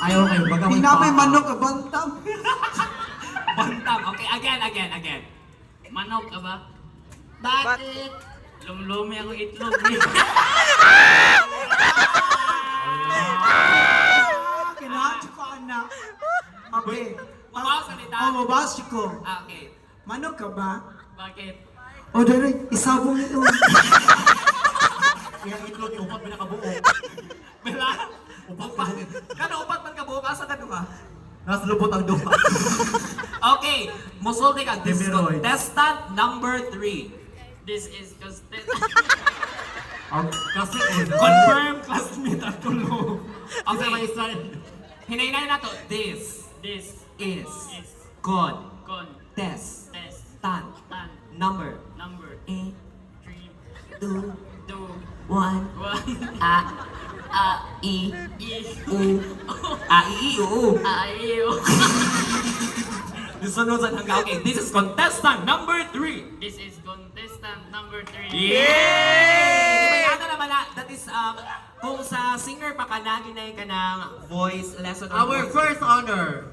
Ayaw kayo, baga may Hinamay manok ka bantam. Bantam. Okay, again. Manok ka ba? Bakit? Lumlumi ako itlog. Kinahansi ko anak. Okay. Mabawas salita. Mabawas ko. Okay. Manok ka ba? Bakit? O dere, isabong ito. Kaya itlog yung upat pinakabuo. Bela? Upat. Kano upat man ka buo? Asa ka ka? Nasa lubot ang duha. Okay, musulti ka. This is Hemorrhoid. contestant number 3. This is Kasi confirm classmate at tulog. Okay. May Okay, isa. hinahinay na to. This is contestant number number 8, 3, 2, 2, 1. 1, I, E, U, Ayo. Sunod sa hanggang. Okay, this is contestant number 3. This is contestant number 3. Yay! Di ba yata naman na, that is, kung sa singer pa ka na, ginay ka ng voice lesson. or Our voice- first honor.